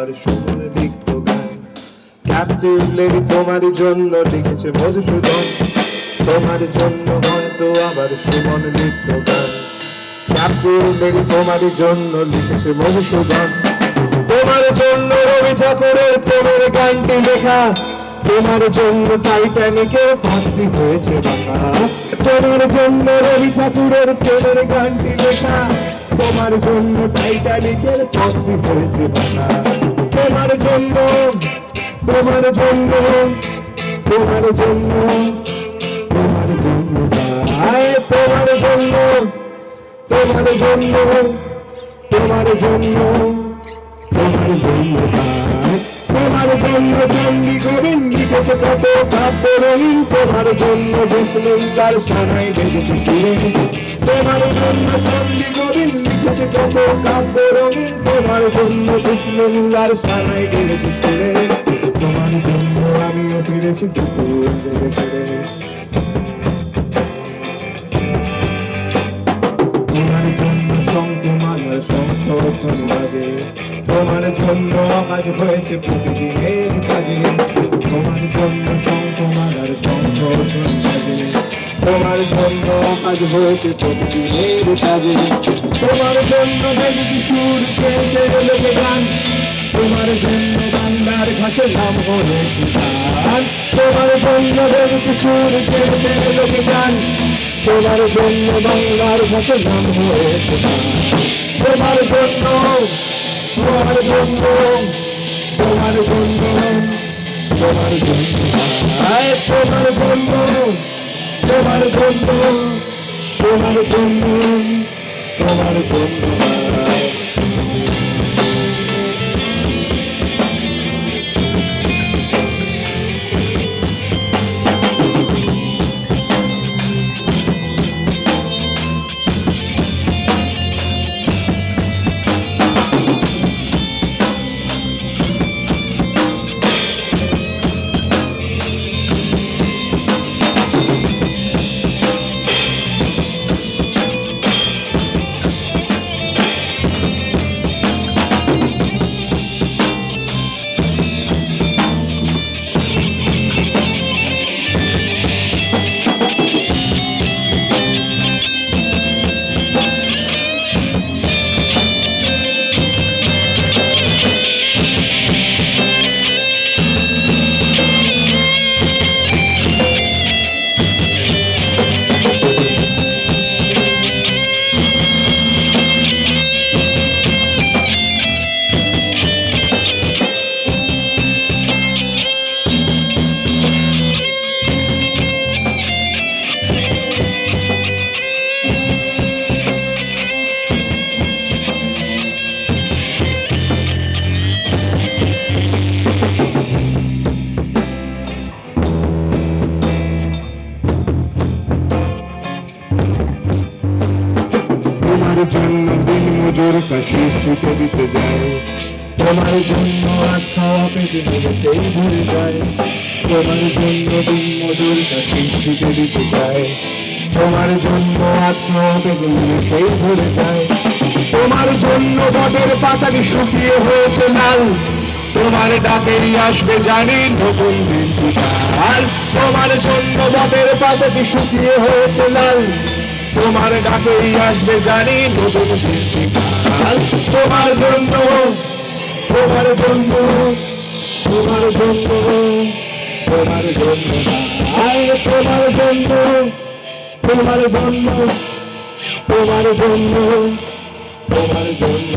আবার সুমন লিখত গান। Captain lady তোমার জন্য লিখেছে মধুসূদন, তোমার জন্য হয়তো আবার সুমন লিখত গান। ক্যাপ্টেন লেডি তোমার জন্য লিখেছে মধুসূদন, তোমার জন্য রবি ঠাকুরের প্রেমের গানটি লেখা, তোমার জন্য টাইটানিকের পাত্রী হয়েছে বাঁকা। তোমার জন্য রবি ঠাকুরের প্রেমের গানটি লেখা, তোমার জন্য টাইটানিকের পাত্রী হয়েছে বাঁকা। তোমার জন্য, তোমার জন্য, তোমার জন্য, তোমার জন্য গায়, তোমার জন্য, তোমার জন্য, তোমার জন্য, তোমার জন্য গায়। তোমার জন্য চন্ডী গোবিন্দ লিখেছে কত কাব্য রঙিন, তোমার জন্য বিষ্ণুঙ্গার সানাই বেজেছে সুরে। তোমার জন্য চন্ডী গোবিন্দ লিখেছে কত কাব্য রঙিন, তোমার জন্য বিষ্ণুঙ্গার সানাই বেজেছে সুরে। তোমার জন্য আমিও ফিরেছি দুপুর জেগে ফিরে। তোমার জন্য শঙ্কুমালার শঙ্খ বাজে, তোমার জন্য আকাশ হয়েছে প্রতিদিনের কাজে। তোমার জন্য শঙ্কুমালার শঙ্খ বাজে, তোমার জন্য আকাশ হয়েছে প্রতিদিনের কাজে। তোমার জন্য বেজেছে সুর চেয়েছে লোকে গান, তোমার জন্য বাংলার ঘাটে নাম হয়েছে গান। তোমার জন্য বেজেছে সুর চেয়েছে লোকে গান, তোমার জন্য বাংলার ঘাটে নাম হয়েছে গান। তোমার জন্য, তোমার জন্য, তোমার জন্য, তোমার জন্য, তোমার জন্য, তোমার জন্য, তোমার জন্য, তোমার জন্য। তোমার জন্য দিন মজুর কাশি ছুটে দিতে যায়, তোমার জন্য আখ্যা পেতে মেরে সেই ভরে যায়। তোমার জন্য দিন মজুর কাশি ছুটে দিতে যায়, তোমার জন্য আখ্যা পেতে মেরে সেই ভরে যায়। তোমার জন্য বটের পাতাটি শুকিয়ে হয়েছে লাল, তোমার ডাকেরই আসবে জানি নতুন দিন বিকাল। তোমার জন্য বটের পাতাটি শুকিয়ে হয়েছে লাল, তোমার ডাকেই আসবে জানি নতুন দিন বিকাল। তোমার জন্য, তোমার জন্য, তোমার জন্য, তোমার জন্য, তোমার জন্য, তোমার জন্য, তোমার জন্য, তোমার জন্য।